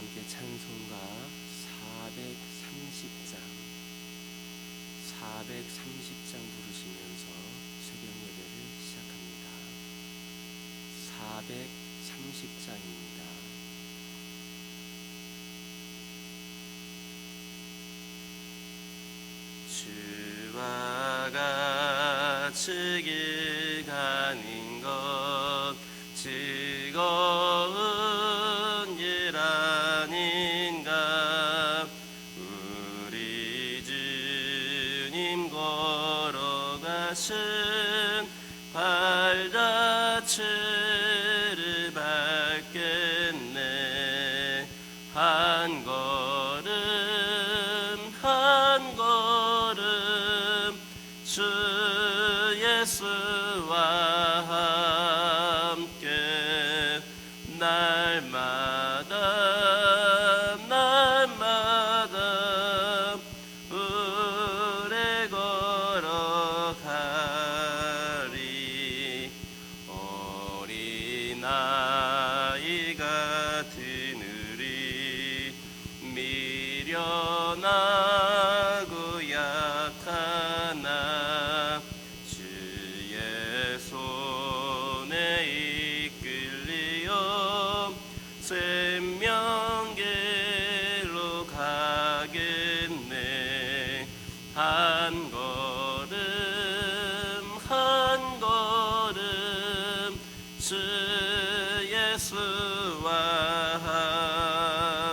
함께 찬송가 430장 부르시면서 새벽 예배를 시작합니다. 430장입니다. 주와 같이 길 가는 것 즐거운 일 아닌가. 우리 주님 걸어가신 발자취를 밟겠네. 한 걸음 한 걸음 주 예수와 함께 날마다 오래 걸어가리. 어린아이 같은 우리 미련하고 약하나 주의 손에 이끌리어 생명길로 가겠네. 한 걸음 한 걸음 주 예수와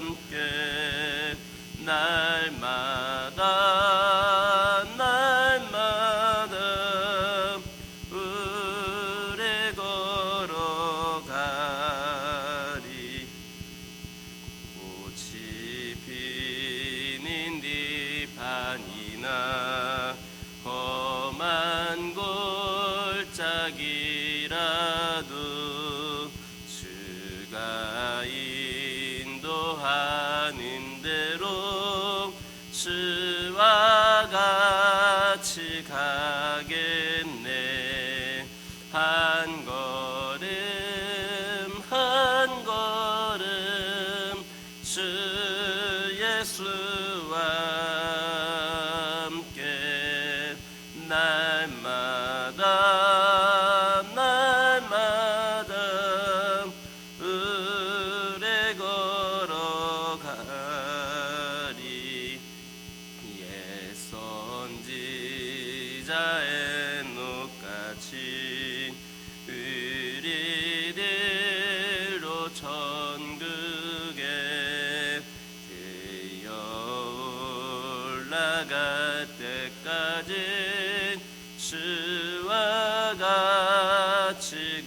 함께 날마다 오래 걸어가리. 꽃이 피는 뒤판이나 험한 골짜기라도 주가 인도하는 대로 주와 같이 가겠네. 한 걸음 한 걸음 주 예수와 함께 날마다 오래 걸어가리. 옛 선지자의 녹같이 우리들로 천국에 되어 올라갈 때까지 주와 같이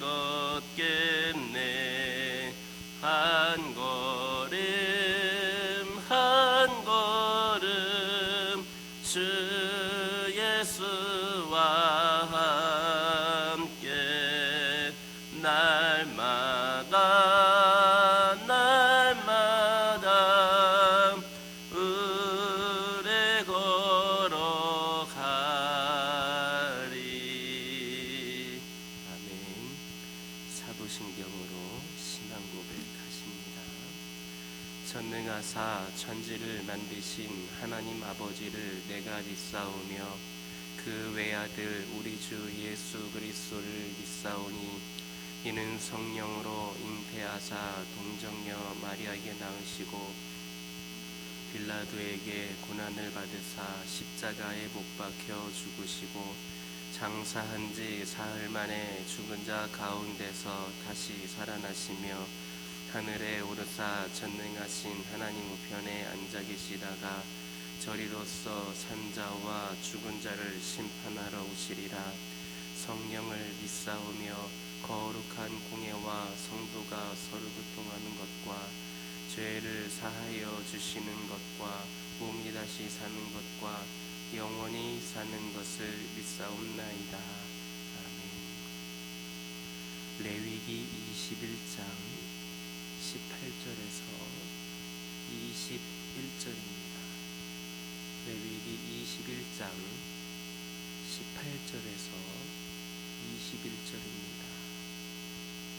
걷겠네. 한 걸음 한 걸음 주 예수와 함께 날마다 오래 걸어가리. 아멘. 사도신경으로 신앙 고백하십니다. 전능하사 천지를 만드신 하나님 아버지를 내가 믿사오며 그 외아들 우리 주 예수 그리스도를 믿사오니 이는 성령으로 잉태하사 동정녀 마리아에게 낳으시고 빌라도에게 고난을 받으사 십자가에 못 박혀 죽으시고 장사한 지 사흘 만에 죽은 자 가운데서 다시 살아나시며 하늘에 오르사 전능하신 하나님 우편에 앉아 계시다가 저리로서 산자와 죽은 자를 심판하러 오시리라. 성령을 믿사오며 거룩한 공예와 성도가 서로 교통하는 것과 죄를 사하여 주시는 것과 몸이 다시 사는 것과 영원히 사는 것을 믿사옵나이다. 아멘. 레위기 21장 18절에서 21절입니다. 레위기 21장 18절에서 21절입니다.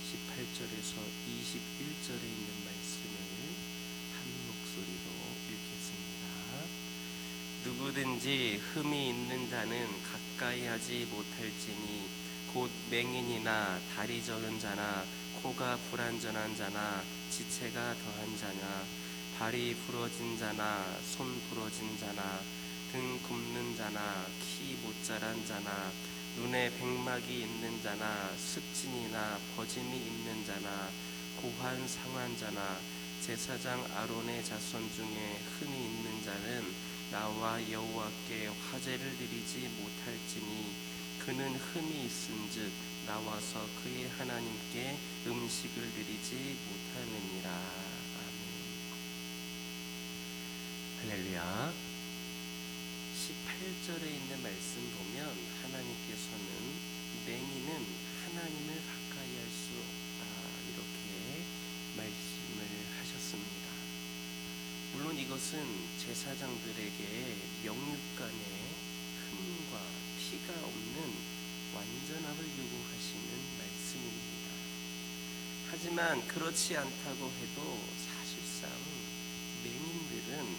18절에서 21절에 있는 말씀을 누구든지 흠이 있는 자는 가까이 하지 못할지니 곧 맹인이나 다리 저는 자나 코가 불완전한 자나 지체가 더한 자나 발이 부러진 자나 손 부러진 자나 등 굽는 자나 키 못 자란 자나 눈에 백막이 있는 자나 습진이나 버짐이 있는 자나 고환 상한 자나 제사장 아론의 자손 중에 흠이 있는 자는 나와 여호와께 화제를 드리지 못할지니 그는 흠이 있은즉 나와서 그의 하나님께 음식을 드리지 못하느니라. 아멘. 할렐루야. 18절에 있는 말씀 보면 하나님께서는 맹인은 하나님을 가까이 할 수 없다 이렇게 말씀을 하셨습니다. 물론 이것은 제사장들에게 명육간에 흠과 티가 없는 완전함을 요구하시는 말씀입니다. 하지만 그렇지 않다고 해도 사실상 맹인들은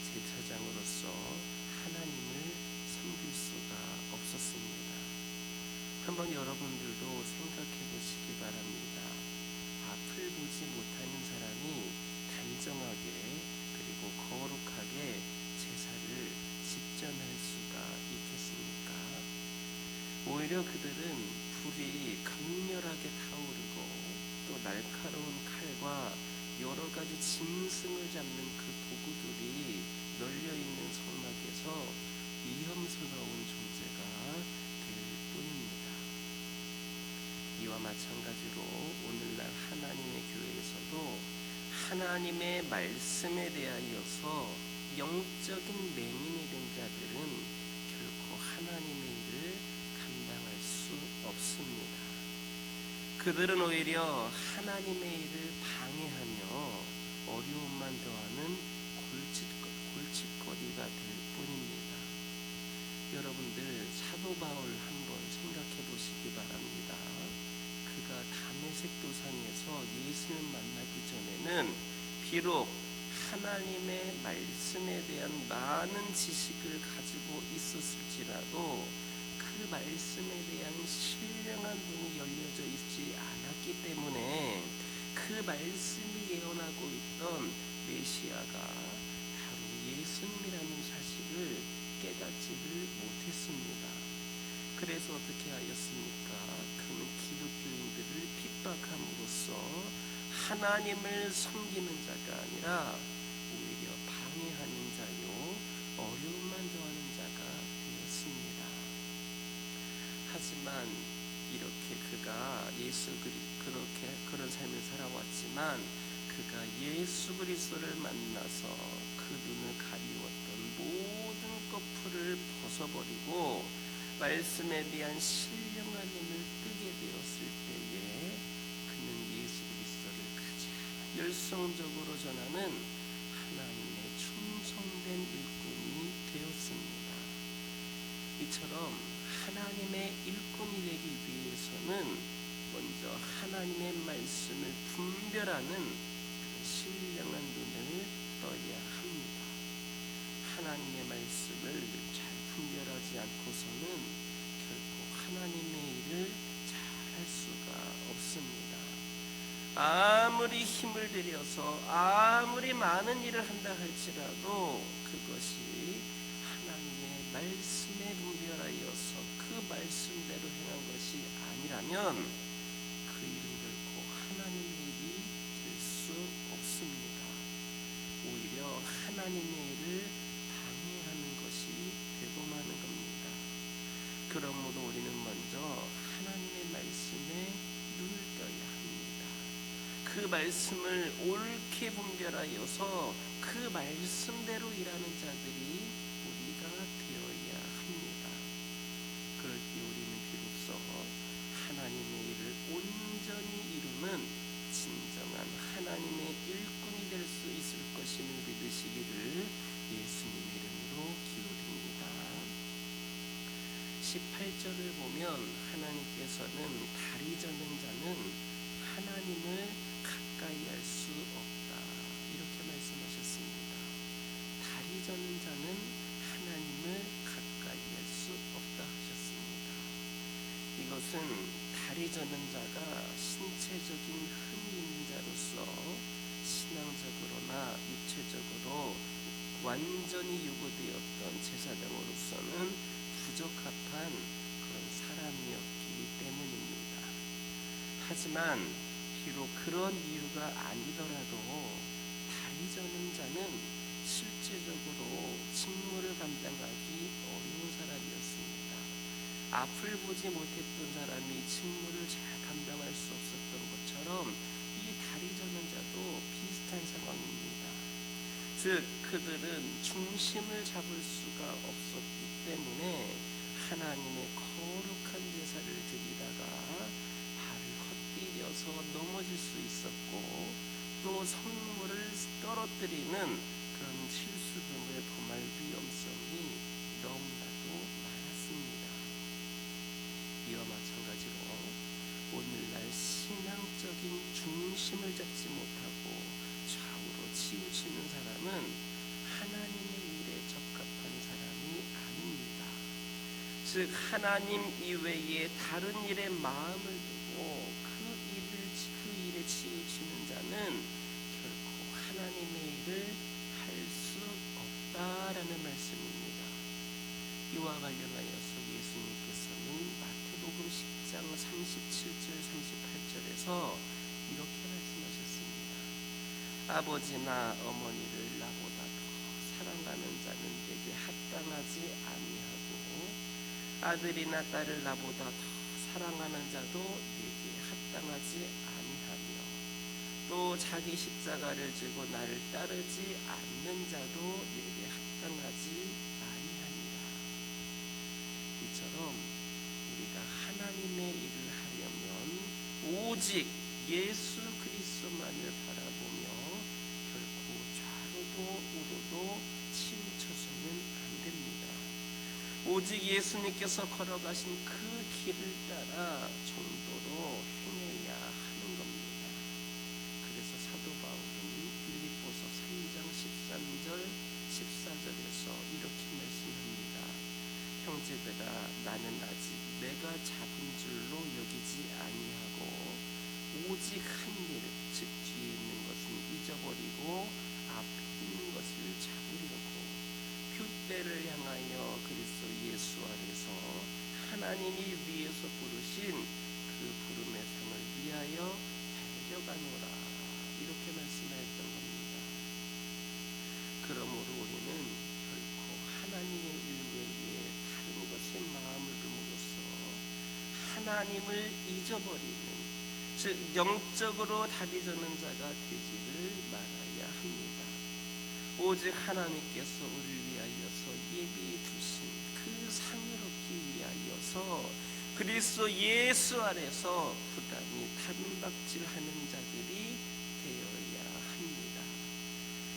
제사장으로서 하나님을 섬길 수가 없었습니다. 한번 여러분들도 생각해 보시기 바랍니다. 앞을 보지 못하는 사람이 단정하게 그리고 거룩하게 제사를 집전할 수가 있겠습니까? 오히려 그들은 불이 강렬하게 타오르고 또 날카로운 칼과 여러 가지 짐승을 잡는 그 도구들이 널려있는 성막에서 위험스러운 존재가 될 뿐입니다. 이와 마찬가지로 오늘날 하나님의 교회에서도 하나님의 말씀에 대하여서 영적인 맹인이 된 자들은 결코 하나님의 일을 감당할 수 없습니다. 그들은 오히려 하나님의 일을 방해하며 어려움만 더하는 골칫거리가 될 뿐입니다. 여러분들 사도 바울 한번 생각해 보시기 바랍니다. 그가 다메섹 도상에서 예수를 만나기 전에는 비록 하나님의 말씀에 대한 많은 지식을 가지고 있었을지라도 그 말씀에 대한 신령한 눈이 열려져 있지 않았기 때문에 그 말씀이 예언하고 있던 메시아가 바로 예수님이라는 사실을 깨닫지를 못했습니다. 그래서 어떻게 하였습니까? 그는 기독교인들을 핍박함으로써 하나님을 섬기는 자가 아니라 오히려 방해하는 자요 어려움만 더하는 자가 되었습니다. 하지만 이렇게 그가 그렇게 그런 삶을 살아왔지만 그가 예수 그리스도를 만나서 그 눈을 가리웠던 모든 꺼풀을 벗어버리고 말씀에 대한 신령한 눈을 뜨게 되었을 때에 그는 예수 그리스도를 가장 열성적으로 전하는 하나님의 충성된 일꾼이 되었습니다. 이처럼 하나님의 일꾼이 되기 위해서는 먼저 하나님의 말씀을 분별하는 신령한 눈을 떠야 합니다. 하나님의 말씀을 잘 분별하지 않고서는 결코 하나님의 일을 잘 할 수가 없습니다. 아무리 힘을 들여서 아무리 많은 일을 한다 할지라도 그것이 하나님의 말씀에 분별하여서 그 말씀대로 행한 것이 아니라면 그 일은 결코 하나님의 일이 될 수 없습니다. 오히려 하나님의 일을 방해하는 것이 되고 마는 겁니다. 그러므로 우리는 먼저 하나님의 말씀에 눈을 떠야 합니다. 그 말씀을 옳게 분별하여서 그 말씀대로 일하는 자들이 우리가 되어야 합니다. 그럴 때 우리는 비로소 하나님의 일을 온전히 이루는 진정한 하나님의 일꾼이 될 수 있을 것임을 믿으시기를 예수님의 이름으로 기도드립니다. 18절을 보면 하나님께서는 다리 저는 자는 하나님을 가까이 할 수 없다 이렇게 말씀하셨습니다. 다리 저는 자는 하나님을 이것은 다리 저는 자가 신체적인 흠이 있는 자로서 신앙적으로나 육체적으로 완전히 유고되었던 제사장으로서는 부적합한 그런 사람이었기 때문입니다. 하지만 비록 그런 이유가 아니더라도 다리 저는 자는 실제적으로 직무를 감당하기 어려운 사람이었습니다. 앞을 보지 못했던 사람이 직무를 잘 감당할 수 없었던 것처럼 이 다리 저는 자도 비슷한 상황입니다. 즉 그들은 중심을 잡을 수가 없었기 때문에 하나님의 거룩한 제사를 드리다가 발을 헛디뎌서 넘어질 수 있었고 또 성물을 떨어뜨리는 그런 실수 등을 범할 위험성이 너무나도 많았습니다. 이와 마찬가지로 오늘날 신앙적인 중심을 잡지 못하고 좌우로 치우치는 사람은 하나님의 일에 적합한 사람이 아닙니다. 즉 하나님 이외에 다른 일에 마음을 두고 그 일에 치우치는 자는 결코 하나님의 일을 할 수 없다라는 말씀입니다. 이와 관련하여서 예수님께서는 마태복음 10장 37절 38절에서 이렇게 말씀하셨습니다. 아버지나 어머니를 나보다 더 사랑하는 자는 내게 합당하지 아니하고 아들이나 딸을 나보다 더 사랑하는 자도 내게 합당하지 아니하며 또 자기 십자가를 지고 나를 따르지 않는 자도 내게 합당하지 아니하니라. 이처럼 우리가 하나님의 일을 하려면 오직 예수 그리스도만을 바라보며 결코 좌로도 우로도 치우쳐서는 안 됩니다. 오직 예수님께서 걸어가신 그 길을 따라 정도로 행해야 하는 겁니다. 그래서 사도 바울은 빌립보서 3장 13절 14절에서 이렇게 말씀합니다. 형제들아 나는 아직 내가 잡은 줄로 여기지 아니하고 오직 한 일, 즉 뒤에 있는 것은 잊어버리고 앞에 있는 것을 잡으려고 표대를 향하여 그리스도 예수 안에서 하나님이 위에서 부르신 그 부름의 상을 위하여 달려가노라. 이렇게 말씀하였던 겁니다. 그러므로 우리는 결코 하나님의 일 외에 다른 것에 마음을 둠으로써 하나님을 잊어버리는 즉 영적으로 다리 저는 자가 되지를 말아야 합니다. 오직 하나님께서 우리를 위하여서 예비해 두신 그 상을 얻기 위하여서 그리스도 예수 안에서 부단히 단박질하는 자들이 되어야 합니다.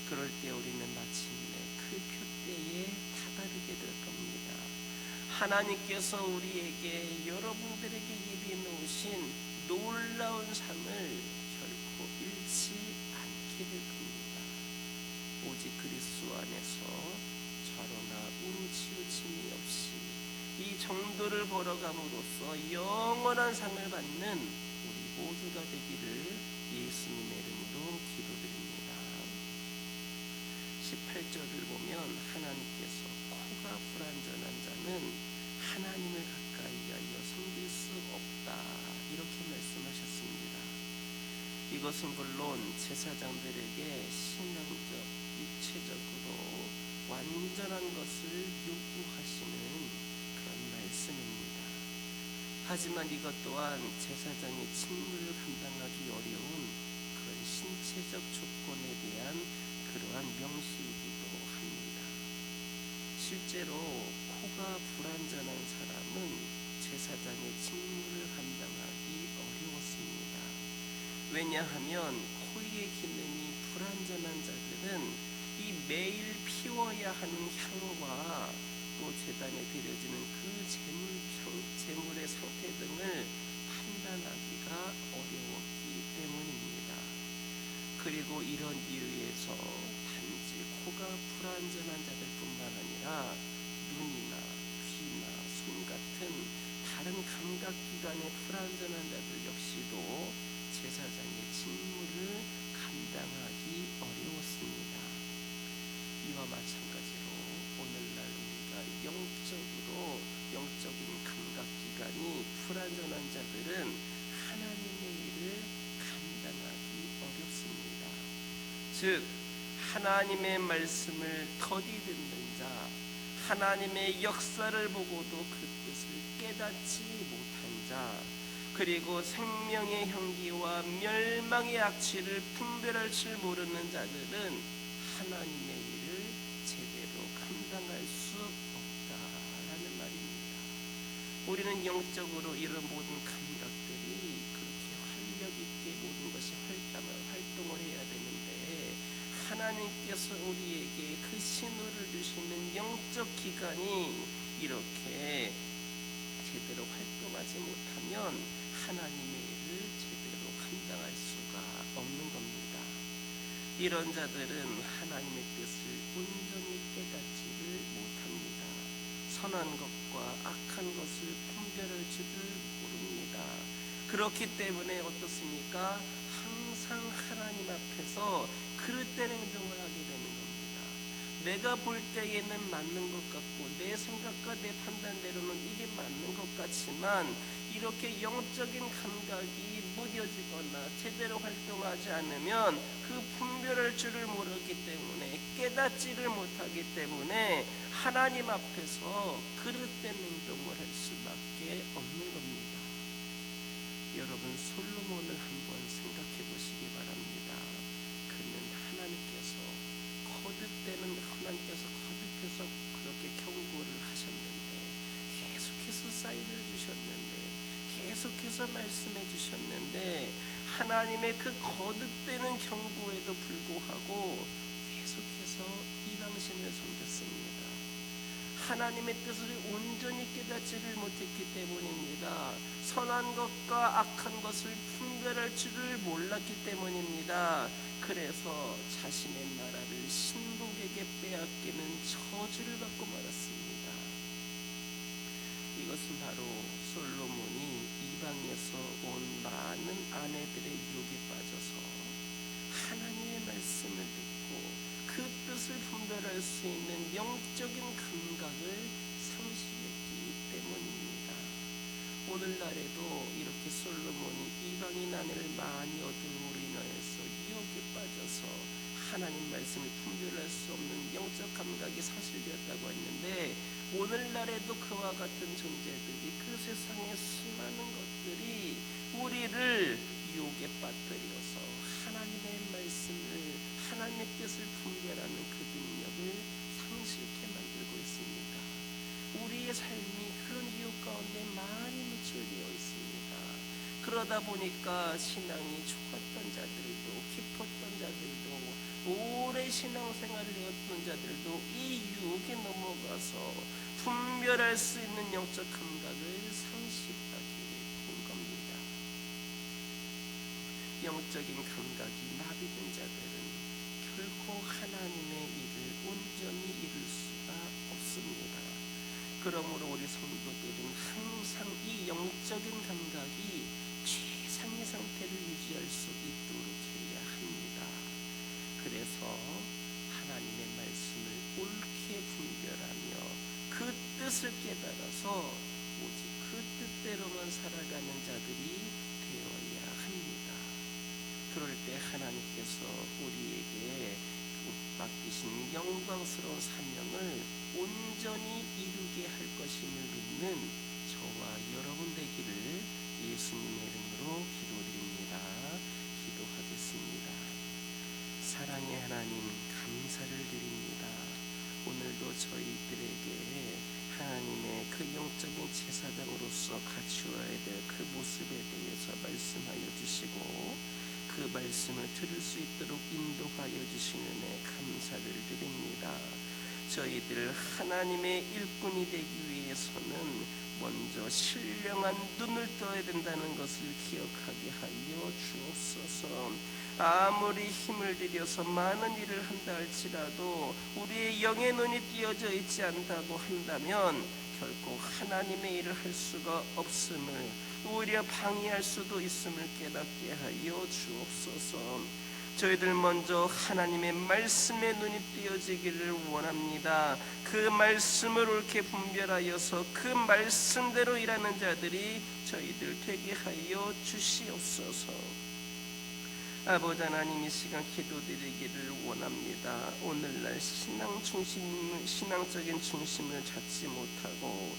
그럴 때 우리는 마침내 그 표대에 다다르게 될 겁니다. 하나님께서 우리에게 여러분들에게 예비해 놓으신 놀라운 상을 결코 잃지 않게 될 겁니다. 오직 그리스도 안에서 좌로나 우로 치우침이 없이 이 정도를 걸어감으로써 영원한 상을 받는 우리 모두가 되기를 예수님의 이름으로 기도드립니다. 18절을 보면 하나님께서 코가 불완전한 자는 하나님을 가까이하여 섬길 수 없다 이렇게 말씀하셨습니다. 이것은 물론 제사장들에게 신앙적, 육체적으로 완전한 것을 요구하시는 그런 말씀입니다. 하지만 이것 또한 제사장의 직무를 감당하기 어려운 그런 신체적 조건에 대한 그러한 명시이기도 합니다. 실제로 코가 불완전한 사람은 제사장의 직무를 감당하기 어려웠습니다. 왜냐하면 코의 기능이 불완전한 자들은 이 매일 피워야 하는 향과 또 제단에 드려지는 그 제물의 상태 등을 판단하기가 어려웠기 때문입니다. 그리고 이런 이유에서 단지 코가 불완전한 자들뿐만 아니라 눈이나 귀나 손 같은 다른 감각기관에 불완전한 자들 역시도 제사장의 직무를 감당하기 어려웠습니다. 이와 마찬가지로 오늘날 우리가 영적인 감각기관이 불완전한 자들은 하나님의 일을 감당하기 어렵습니다. 즉 하나님의 말씀을 더디 듣는 자, 하나님의 역사를 보고도 그 뜻을 깨닫지 못한 자, 그리고 생명의 향기와 멸망의 악취를 분별할 줄 모르는 자들은 하나님의 일을 제대로 감당할 수 없다라는 말입니다. 우리는 영적으로 이런 모든 감각들이 그렇게 활력 있게 모든 것이 활동을 해야 되는데, 하나님께서 우리에게 그 신호를 주시는 영적 기관이 이렇게 제대로 활동하지 못하면 하나님의 일을 제대로 감당할 수가 없는 겁니다. 이런 자들은 하나님의 뜻을 온전히 깨닫지를 못합니다. 선한 것과 악한 것을 분별할 줄을 모릅니다. 그렇기 때문에 어떻습니까? 항상 하나님 앞에서 그릇된 행동을 하게 되는 겁니다. 내가 볼 때에는 맞는 것 같고 내 생각과 내 판단대로는 이게 맞는 것 같지만, 이렇게 영적인 감각이 무뎌지거나 제대로 활동하지 않으면 그 분별할 줄을 모르기 때문에, 깨닫지를 못하기 때문에 하나님 앞에서 그릇된 행동을 할 수밖에 없는 겁니다. 여러분, 솔로몬을 한번 생각해 보시기 바랍니다. 그는 하나님께서 거듭해서 그렇게 경고를 하셨는데, 계속해서 사인을 주셨는데, 계속해서 말씀해 주셨는데, 하나님의 그 거듭되는 경고에도 불구하고 계속해서 이방신을 섬겼습니다. 하나님의 뜻을 온전히 깨닫지를 못했기 때문입니다. 선한 것과 악한 것을 분별할 줄을 몰랐기 때문입니다. 그래서 자신의 나라를 신복에게 빼앗기는 저주를 받고 말았습니다. 이것은 바로 솔로몬이 이방에서 온 많은 아내들의 유혹에 빠져서 하나님의 말씀을 듣고 그 뜻을 분별할 수 있는 영적인 감각을 상실했기 때문입니다. 오늘날에도 이렇게 솔로몬이 이방인 아내를 많이 얻음으로 인하여서 유혹에 빠져서 하나님 말씀을 분별할 수 없는 영적 감각이 상실되었다고 했는데, 오늘날에도 그와 같은 존재들이, 그 세상에 수많은 것들이 우리를 유혹에 빠뜨려서 하나님의 말씀을, 하나님의 뜻을 분별하는 그 능력을 상실케 만들고 있습니다. 우리의 삶이 그런 유혹 가운데 많이 노출되어 있습니다. 그러다 보니까 신앙이 좋았던 자들도, 깊었던 자들도, 오래 신앙생활을 해왔던 자들도 이 유혹에 넘어가서 분별할 수 있는 영적 감각을 상실하게 된 겁니다. 영적인 감각이 마비된 자들은 결코 하나님의 일을 온전히 이룰 수가 없습니다. 그러므로 우리 성도들은 항상 이 영적인 감각이 최상의 상태를 유지할 수 있도록 해야 합니다. 그래서 하나님의 말씀을 옳게 분별하며 그 뜻을 깨달아서 오직 그 뜻대로만 살아가는 자들이 되어야 합니다. 그럴 때 하나님께서 우리에게 맡기신 영광스러운 사명을 온전히 이루게 할 것임을 믿는 저와 여러분 되기를 예수님의 이름으로 기도드립니다. 기도하겠습니다. 사랑의 하나님, 감사를 드립니다. 오늘도 저희들에게 하나님의 그 영적인 제사장으로서 갖추어야 될 그 모습에 대해서 말씀하여 주시고, 그 말씀을 들을 수 있도록 인도하여 주시는 은혜 감사를 드립니다. 저희들 하나님의 일꾼이 되기 위해서는 먼저 신령한 눈을 떠야 된다는 것을 기억하게 하여 주옵소서. 아무리 힘을 들여서 많은 일을 한다 할지라도 우리의 영의 눈이 띄어져 있지 않다고 한다면 결코 하나님의 일을 할 수가 없음을, 오히려 방해할 수도 있음을 깨닫게 하여 주옵소서. 저희들 먼저 하나님의 말씀에 눈이 띄어지기를 원합니다. 그 말씀을 옳게 분별하여서 그 말씀대로 일하는 자들이 저희들 되게 하여 주시옵소서. 아버지 하나님, 이 시간 기도드리기를 원합니다. 오늘날 신앙적인 중심을 찾지 못하고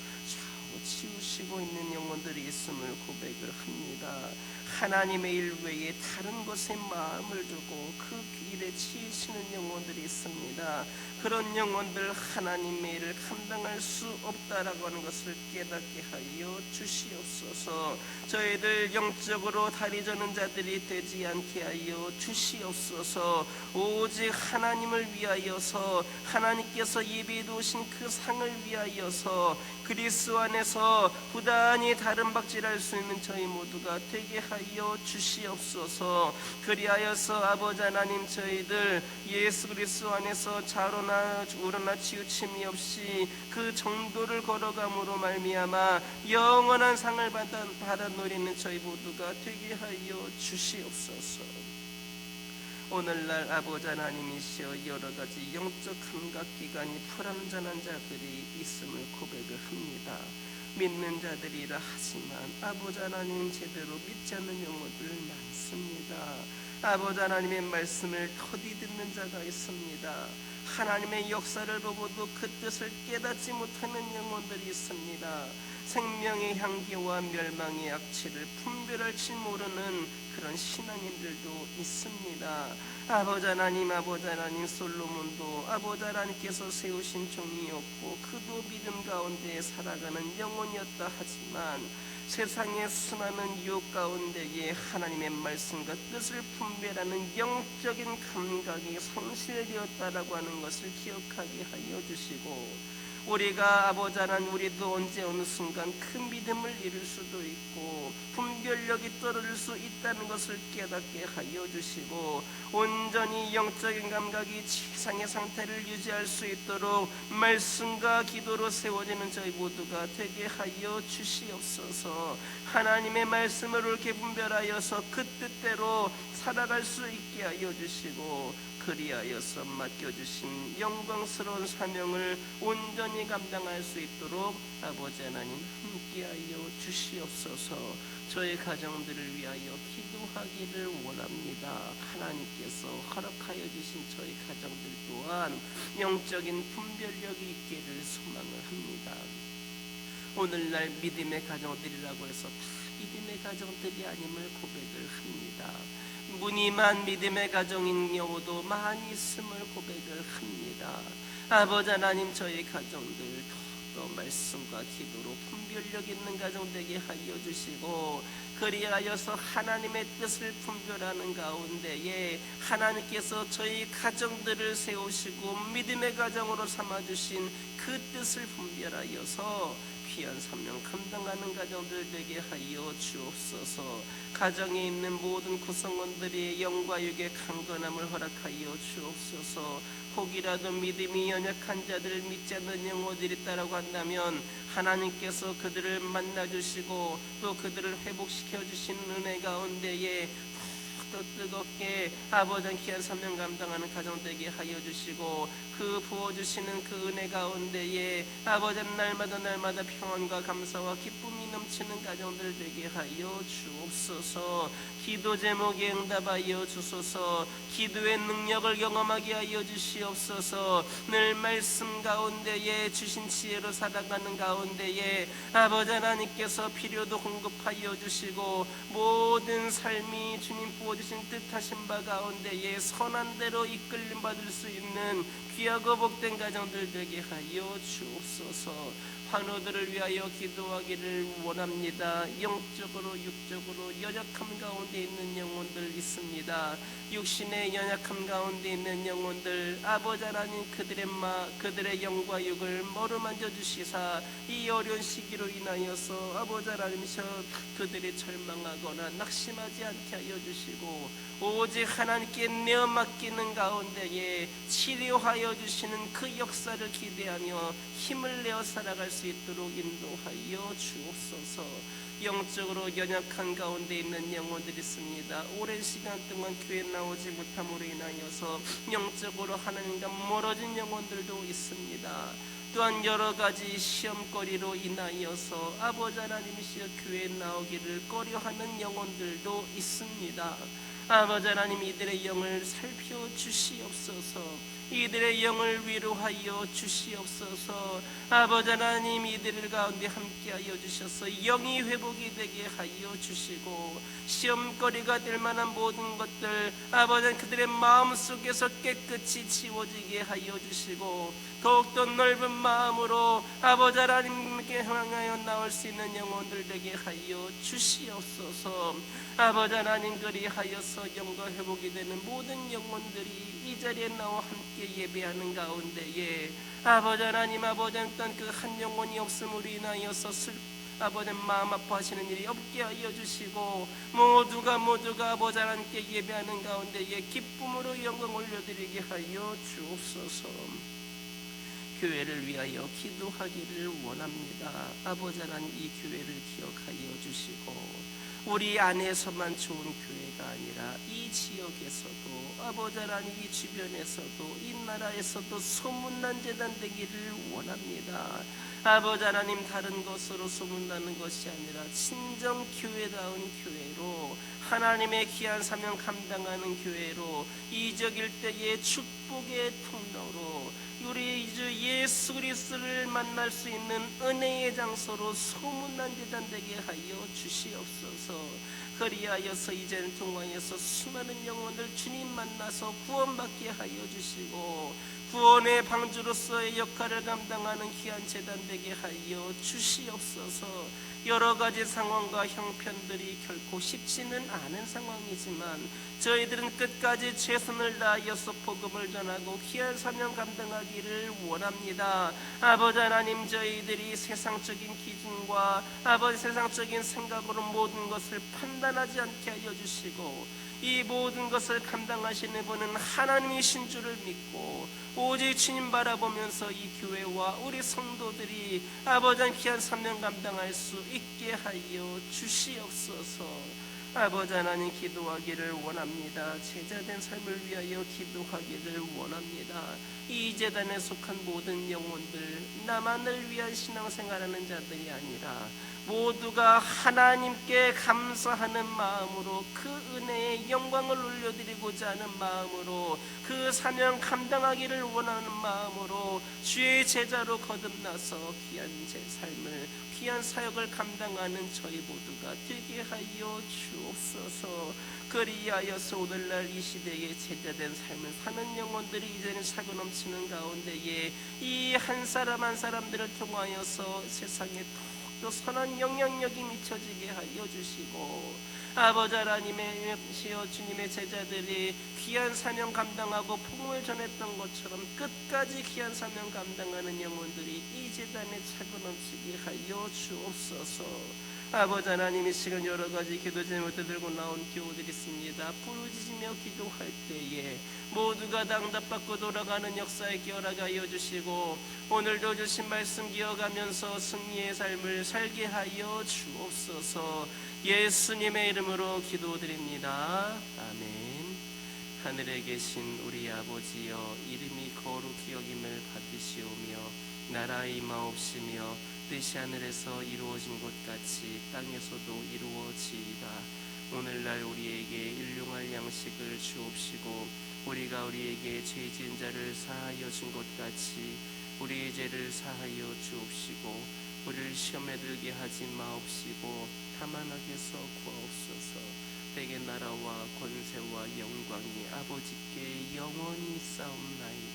치우시고 있는 영혼들이 있음을 고백을 합니다. 하나님의 일 외에 다른 것에 마음을 두고 그 일에 치이시는 영혼들이 있습니다. 그런 영혼들 하나님의 일을 감당할 수 없다라고 하는 것을 깨닫게 하여 주시옵소서. 저희들 영적으로 다리 저는 자들이 되지 않게 하여 주시옵소서. 오직 하나님을 위하여서, 하나님께서 예비해 두신 그 상을 위하여서 그리스도 안에서 부단히 다른 박질할 수 있는 저희 모두가 되게 하여 주시옵소서. 그리하여서 아버지 하나님, 저희들 예수 그리스도 안에서 자로나 우러나 치우침이 없이 그 정도를 걸어감으로 말미암아 영원한 상을 받아 누리는 저희 모두가 되게 하여 주시옵소서. 오늘날 아버지 하나님이시여 여러 가지 영적 감각기관이 불완전한 자들이 있음을 고백을 합니다. 믿는 자들이라 하지만 아버지 하나님 제대로 믿지 않는 영혼들 많습니다. 아버지 하나님의 말씀을 더디 듣는 자가 있습니다. 하나님의 역사를 보고도 그 뜻을 깨닫지 못하는 영혼들이 있습니다. 생명의 향기와 멸망의 악취를 분별할 줄 모르는 그런 신앙인들도 있습니다. 아버지 하나님, 솔로몬도 아버지 하나님께서 세우신 종이었고 그도 믿음 가운데 살아가는 영혼이었다 하지만 세상의 수많은 유혹 가운데에 하나님의 말씀과 뜻을 분별하는 영적인 감각이 상실되었다라고 하는 것을 기억하게 하여 주시고, 우리가 아버지 하나님, 우리도 언제 어느 순간 큰 믿음을 잃을 수도 있고 분별력이 떨어질 수 있다는 것을 깨닫게 하여 주시고, 온전히 영적인 감각이 최상의 상태를 유지할 수 있도록 말씀과 기도로 세워지는 저희 모두가 되게 하여 주시옵소서. 하나님의 말씀을 옳게 분별하여서 그 뜻대로 살아갈 수 있게 하여 주시고, 그리하여서 맡겨주신 영광스러운 사명을 온전히 감당할 수 있도록 아버지 하나님 함께하여 주시옵소서. 저의 가정들을 위하여 기도하기를 원합니다. 하나님께서 허락하여 주신 저희 가정들 또한 영적인 분별력이 있기를 소망을 합니다. 오늘날 믿음의 가정들이라고 해서 다 믿음의 가정들이 아님을 고백을 합니다. 무늬만 믿음의 가정인 경우도 많이 있음을 고백을 합니다. 아버지 하나님, 저희 가정들 더욱더 말씀과 기도로 분별력 있는 가정 되게 하여 주시고, 그리하여서 하나님의 뜻을 분별하는 가운데에 하나님께서 저희 가정들을 세우시고 믿음의 가정으로 삼아주신 그 뜻을 분별하여서 귀한 사명 감당하는 가정들 되게 하여 주옵소서. 가정에 있는 모든 구성원들이 영과 육의 강건함을 허락하여 주옵소서. 혹이라도 믿음이 연약한 자들을 믿지 않는 영혼들이 있다라고 한다면 하나님께서 그들을 만나주시고 또 그들을 회복시켜 주신 은혜 가운데에 더 뜨겁게 아버지 귀한 사명 감당하는 가정 되게 하여 주시고, 그 부어주시는 그 은혜 가운데에 아버지 날마다 평안과 감사와 기쁨이 넘치는 가정들 되게 하여 주옵소서. 기도 제목에 응답하여 주소서. 기도의 능력을 경험하게 하여 주시옵소서. 늘 말씀 가운데에 주신 지혜로 살아가는 가운데에 아버지 하나님께서 필요도 공급하여 주시고, 모든 삶이 주님 부어주신 뜻하신 바 가운데에 선한 대로 이끌림 받을 수 있는 귀하고 복된 가정들 되게 하여 주옵소서. 환우들을 위하여 기도하기를 원합니다. 영적으로 육적으로 연약함 가운데 있는 영혼들 있습니다. 육신의 연약함 가운데 있는 영혼들 아버지 하나님, 그들의 영과 육을 머루만져 주시사 이 어려운 시기로 인하여서 아버지 하나님이셔 그들이 절망하거나 낙심하지 않게 하여 주시고, 주시고 오직 하나님께 내어 맡기는 가운데에 치료하여 주시는 그 역사를 기대하며 힘을 내어 살아갈 수 있도록 인도하여 주옵소서. 영적으로 연약한 가운데 있는 영혼들이 있습니다. 오랜 시간 동안 교회에 나오지 못함으로 인하여서 영적으로 하나님과 멀어진 영혼들도 있습니다. 또한 여러 가지 시험거리로 인하여서 아버지 하나님이시여 교회에 나오기를 꺼려하는 영혼들도 있습니다. 아버지 하나님, 이들의 영을 살펴주시옵소서. 이들의 영을 위로하여 주시옵소서. 아버지 하나님, 이들 가운데 함께하여 주셔서 영이 회복이 되게 하여 주시고 시험거리가 될 만한 모든 것들 아버지 하나님, 그들의 마음속에서 깨끗이 지워지게 하여 주시고 더욱더 넓은 마음으로 아버지 하나님께 향하여 나올 수 있는 영혼들 되게 하여 주시옵소서. 아버지 하나님, 그리하여서 영과 회복이 되는 모든 영혼들이 이 자리에 나와 함께 예배하는 가운데에 아버지 하나님, 아버지 어떤 그 한 영혼이 없음으로 인하여서 아버지 마음 아파하시는 일이 없게 하여 주시고 모두가 아버지 하나님께 예배하는 가운데에 기쁨으로 영광 올려드리게 하여 주옵소서. 교회를 위하여 기도하기를 원합니다. 아버지 하나님, 이 교회를 기억하여 주시고 우리 안에서만 좋은 교회가 아니라 이 지역에서도 아버지 하나님, 이 주변에서도 이 나라에서도 소문난 재단 되기를 원합니다. 아버지 하나님, 다른 것으로 소문나는 것이 아니라 친정 교회다운 교회로 하나님의 귀한 사명 감당하는 교회로 이적 일대의 축복의 통로로 우리 주 예수 그리스도를 만날 수 있는 은혜의 장소로 소문난 재단 되게 하여 주시옵소서. 그리하여서 이제는 통하여서 수많은 영혼들 주님 만나서 구원받게 하여 주시고 구원의 방주로서의 역할을 감당하는 귀한 재단 되게 하여 주시옵소서. 여러 가지 상황과 형편들이 결코 쉽지는 않은 상황이지만 저희들은 끝까지 최선을 다하여서 복음을 전하고 귀한 사명 감당하기를 원합니다. 아버지 하나님, 저희들이 세상적인 기준과 아버지 세상적인 생각으로 모든 것을 판단하지 않게 하여 주시고 이 모든 것을 감당하시는 분은 하나님이신 줄을 믿고 오직 주님 바라보면서 이 교회와 우리 성도들이 아버지 귀한 사명 감당할 수 있게 하여 주시옵소서. 아버지 하나님, 기도하기를 원합니다. 제자된 삶을 위하여 기도하기를 원합니다. 이 제단에 속한 모든 영혼들, 나만을 위한 신앙생활하는 자들이 아니라 모두가 하나님께 감사하는 마음으로 그 은혜의 영광을 올려드리고자 하는 마음으로 그 사명 감당하기를 원하는 마음으로 주의 제자로 거듭나서 귀한 제 삶을 귀한 사역을 감당하는 저희 모두가 되게 하여 주옵소서. 그리하여서 오늘날 이 시대에 제자된 삶을 사는 영혼들이 이제는 차고 넘치는 가운데에 이 한 사람 한 사람들을 통하여서 세상에 더 선한 영향력이 미쳐지게 하여 주시고 아버지 하나님의 시여 주님의 제자들이 귀한 사명 감당하고 복음을 전했던 것처럼 끝까지 귀한 사명 감당하는 영혼들이 이 제단에 차고 넘치게 하여 주옵소서. 아버지 하나님, 이 시간 여러 가지 기도 제목들 들고 나온 교우들이 있습니다. 부르짖으며 기도할 때에 모두가 응답받고 돌아가는 역사에 기억하게 하여 주시고 오늘도 주신 말씀 기억하면서 승리의 삶을 살게 하여 주옵소서. 예수님의 이름으로 기도드립니다. 아멘. 하늘에 계신 우리 아버지여, 이름이 거룩히 여김을 받으시오며 나라가 임하옵시며 뜻이 하늘에서 이루어진 것 같이 땅에서도 이루어지이다. 오늘날 우리에게 일용할 양식을 주옵시고 우리가 우리에게 죄 지은 자를 사하여 준 것 같이 우리의 죄를 사하여 주옵시고 우리를 시험에 들게 하지 마옵시고 다만 악에서 구하옵소서. 대개 나라와 권세와 영광이 아버지께 영원히 싸움나이다.